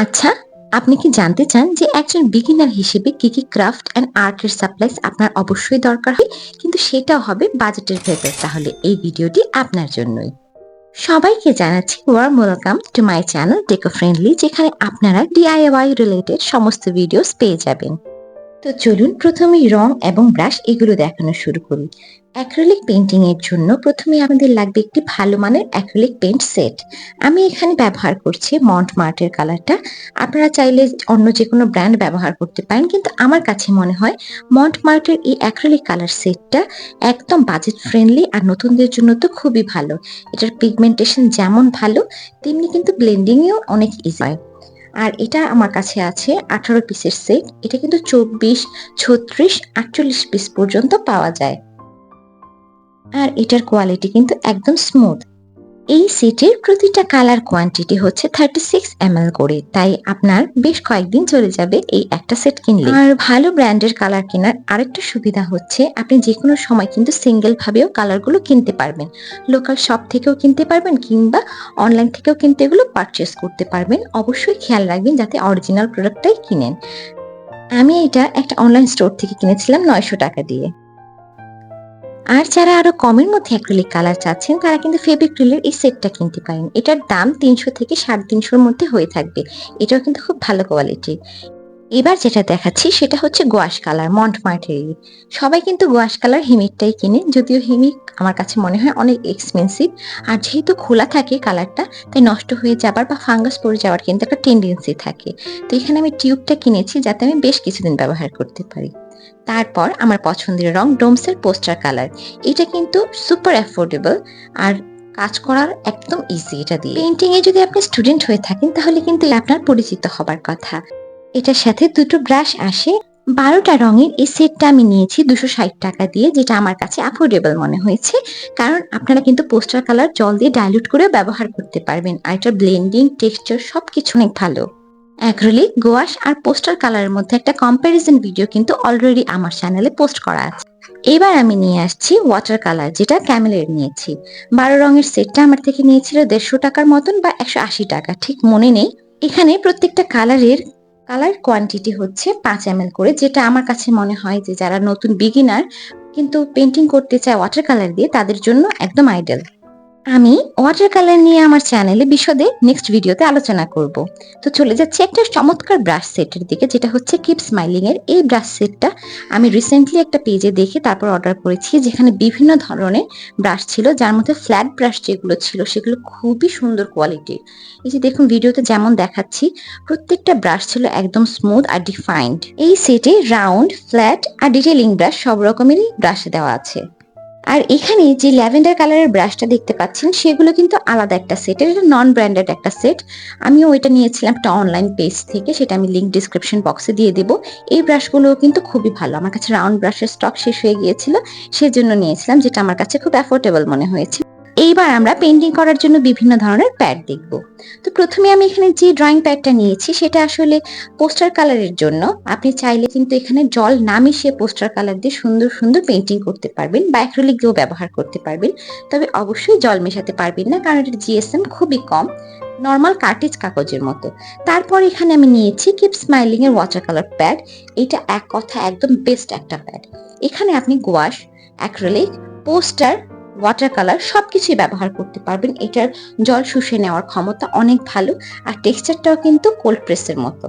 আচ্ছা, আপনি কি জানতে চান যে একজন বিগিনার হিসেবে কি ক্রাফট অ্যান্ড আর্টের সাপ্লাইস আপনার অবশ্যই দরকার হয়, কিন্তু সেটাও হবে বাজেটের ভেতর? তাহলে এই ভিডিওটি আপনার জন্যই। সবাইকে জানাচ্ছি warm welcome to my channel deco friendly, যেখানে আপনারা ডিআইওয়াই রিলেটেড সমস্ত ভিডিওস পেয়ে যাবেন। তো চলুন প্রথমেই রং এবং ব্রাশ এগুলো দেখানো শুরু করি। অ্যাক্রিলিক পেইন্টিং এর জন্য প্রথমে আমাদের লাগবে একটি ভালো মানের অ্যাক্রিলিক পেইন্ট সেট। আমি এখানে ব্যবহার করছি মন্টমার্টের কালারটা। আপনারা চাইলে অন্য যে কোনো ব্র্যান্ড ব্যবহার করতে পারেন, কিন্তু আমার কাছে মনে হয় মন্টমার্টের এই অ্যাক্রিলিক কালার সেটটা একদম বাজেট ফ্রেন্ডলি আর নতুনদের জন্য তো খুবই ভালো। এটার পিগমেন্টেশন যেমন ভালো, তেমনি কিন্তু ব্লেন্ডিংয়েও অনেক ইজি হয়। আর এটা আমার কাছে আছে 18 পিসের সেট। এটা কিন্তু 24, 36, 48 পিস পর্যন্ত পাওয়া যায়। আর এটার কোয়ালিটি কিন্তু একদম স্মুথ। এই সেটের প্রতিটা কালার কোয়ান্টিটি হচ্ছে 36 ml করে, তাই আপনার বেশ কয়েকদিন চলে যাবে এই একটা সেট কিনলে। আর ভালো ব্র্যান্ডের কালার কেনার আরেকটা সুবিধা হচ্ছে আপনি যে কোনো সময় কিন্তু সিঙ্গেল ভাবেও কালারগুলো কিনতে পারবেন। লোকাল শপ থেকেও কিনতে পারবেন কিংবা অনলাইন থেকেও কিন্তু এগুলো পারচেস করতে পারবেন। অবশ্যই খেয়াল রাখবেন যাতে অরিজিনাল প্রোডাক্টটাই কিনেন। আমি এটা একটা অনলাইন স্টোর থেকে কিনেছিলাম 900 টাকা দিয়ে। আর যারা আরো কমের মধ্যে অ্যাক্রিলিক কালার চাচ্ছেন তারা কিন্তু ফেভিক্রিলের এই সেটটা কিনতে পারেন। এটার দাম 300 থেকে 350 মধ্যে হয়ে থাকবে। এটাও কিন্তু খুব ভালো কোয়ালিটি। এবার যেটা দেখাচ্ছি সেটা হচ্ছে গোয়াশ কালার মন্টমার্টেরই। সবাই কিন্তু গোয়াশ কালার হিমিকটাই কিনে, যদিও হিমিক আমার কাছে মনে হয় অনেক এক্সপেন্সিভ। আর যেহেতু খোলা থাকে কালারটা, তাই নষ্ট হয়ে যাবার বা ফাঙ্গাস পড়ে যাওয়ার কিন্তু একটা টেন্ডেন্সি থাকে। তো এখানে আমি টিউবটা কিনেছি যাতে আমি বেশ কিছুদিন ব্যবহার করতে পারি। তারপর আমার পছন্দের রং ডোমসের পোস্টার কালার। এটা কিন্তু সুপার অ্যাফোর্ডেবল আর কাজ করার একদম ইজি। এটা দিয়ে পেইন্টিং এ যদি আপনি স্টুডেন্ট হয়ে থাকেন তাহলে কিন্তু আপনার পরিচিত হবার কথা। এটার সাথে দুটো ব্রাশ আসে। 12টা রঙের এই সেটটা আমি নিয়েছি 260 টাকা দিয়ে, যেটা আমার কাছে অ্যাফোর্ডেবল মনে হয়েছে। কারণ আপনারা কিন্তু পোস্টার কালার জল দিয়ে ডাইলুট করেও ব্যবহার করতে পারবেন, আর এটার ব্লেন্ডিং টেক্সচার সবকিছু অনেক ভালো। অ্যাক্রিলিক, গোয়াশ আর পোস্টার কালারের মধ্যে একটা কম্প্যারিজন ভিডিও কিন্তু অলরেডি আমার চ্যানেলে পোস্ট করা আছে। এবার আমি নিয়ে আসছি ওয়াটার কালার, যেটা ক্যামেলের নিয়েছি। 12 রঙের সেটটা আমার থেকে নিয়েছিল 150 টাকার মতন বা 180 টাকা, ঠিক মনে নেই। এখানে প্রত্যেকটা কালারের কালার কোয়ান্টিটি হচ্ছে 5 ml করে, যেটা আমার কাছে মনে হয় যে যারা নতুন বিগিনার কিন্তু পেন্টিং করতে চায় ওয়াটার কালার দিয়ে তাদের জন্য একদম আইডল। আমি ওয়াটার কালার নিয়ে আমার চ্যানেলে বিশদে নেক্সট ভিডিওতে আলোচনা করব। তো চলে যাচ্ছে একটা চমৎকার ব্রাশ সেটের দিকে, যেটা হচ্ছে কিপ স্মাইলিং এর এই ব্রাশ সেটটা। আমি রিসেন্টলি একটা পেজে দেখে তারপর অর্ডার করেছি, যেখানে বিভিন্ন ধরনের ব্রাশ ছিল, যার মধ্যে ফ্ল্যাট ব্রাশ যেগুলো ছিল সেগুলো খুবই সুন্দর কোয়ালিটির। এই যে দেখুন ভিডিওতে যেমন দেখাচ্ছি, প্রত্যেকটা ব্রাশ ছিল একদম স্মুথ আর ডিফাইন্ড। এই সেটে রাউন্ড, ফ্ল্যাট আর ডিটেইলিং ব্রাশ সব রকমেরই ব্রাশ দেওয়া আছে। আর এখানে যে ল্যাভেন্ডার কালারের ব্রাশটা দেখতে পাচ্ছেন সেগুলো কিন্তু আলাদা একটা সেট, এটা নন ব্র্যান্ডেড একটা সেট। আমিও ওইটা নিয়েছিলাম একটা অনলাইন পেজ থেকে, সেটা আমি লিংক ডিসক্রিপশন বক্সে দিয়ে দেব। এই ব্রাশগুলো কিন্তু খুবই ভালো। আমার কাছে রাউন্ড ব্রাশের স্টক শেষ হয়ে গিয়েছিল, সেজন্য নিয়েছিলাম, যেটা আমার কাছে খুব অ্যাফোর্ডেবল মনে হয়েছে। এইবার আমরা পেন্টিং করার জন্য বিভিন্ন ধরনের প্যাড দেখব। তো প্রথমে আমি এখানে যে ড্রয়িং প্যাডটা নিয়েছি সেটা আসলে পোস্টার কালারের জন্য। আপনি চাইলে কিন্তু এখানে জল না মিশিয়ে পোস্টার কালার দিয়ে সুন্দর সুন্দর পেন্টিং করতে পারবেন বা অ্যাক্রিলিক দিয়েও ব্যবহার করতে পারবেন। তবে অবশ্যই জল মেশাতে পারবেন না, কারণ এটার জিএসএম খুবই কম, নর্মাল কার্টেজ কাগজের মতো। তারপর এখানে আমি নিয়েছি কিপ স্মাইলিং এর ওয়াটার কালার প্যাড। এটা এক কথা একদম বেস্ট একটা প্যাড। এখানে আপনি গোয়াশ, অ্যাক্রিলিক, পোস্টার, ওয়াটার কালার সবকিছুই ব্যবহার করতে পারবেন। এটার জল শুষে নেওয়ার ক্ষমতা অনেক ভালো, আর টেক্সচারটাও কিন্তু কোল্ড প্রেসের মতো।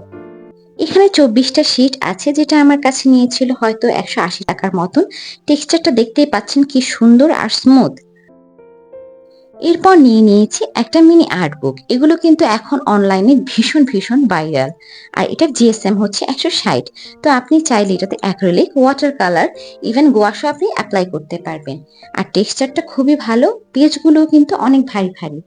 এখানে 24টা শীট আছে, যেটা আমার কাছে নিয়েছিল হয়তো 180 টাকার মতন। টেক্সচারটা দেখতেই পাচ্ছেন কি সুন্দর আর স্মুথ। এরপর নিয়ে নিয়েছি একটা মিনি আর্ট বুক। এগুলো কিন্তু এখন অনলাইনে ভীষণ ভীষণ ভাইরাল। আর এটার জিএসএম হচ্ছে 160। তো আপনি চাইলে এটাতে অ্যাক্রিলিক, ওয়াটার কালার, ইভেন গোয়াশও আপনি অ্যাপ্লাই করতে পারবেন। আর টেক্সচারটা খুবই ভালো, পেজগুলো কিন্তু অনেক ভারী ভারী,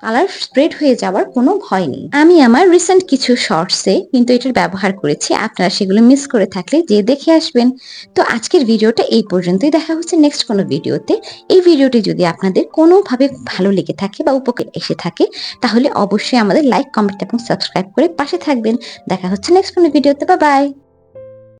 কালার স্প্রেড হয়ে যাওয়ার কোনো ভয় নেই। আমি আমার রিসেন্ট কিছু শর্টসে কিন্তু এটার ব্যবহার করেছি, আপনারা সেগুলো মিস করে থাকলে যে দেখে আসবেন। তো আজকের ভিডিওটা এই পর্যন্তই, দেখা হচ্ছে নেক্সট কোনো ভিডিওতে। এই ভিডিওটি যদি আপনাদের কোনোভাবে ভালো লেগে থাকে বা উপকার এসে থাকে, তাহলে অবশ্যই আমাদের লাইক, কমেন্ট এবং সাবস্ক্রাইব করে পাশে থাকবেন। দেখা হচ্ছে নেক্সট কোনো ভিডিওতে। Bye bye.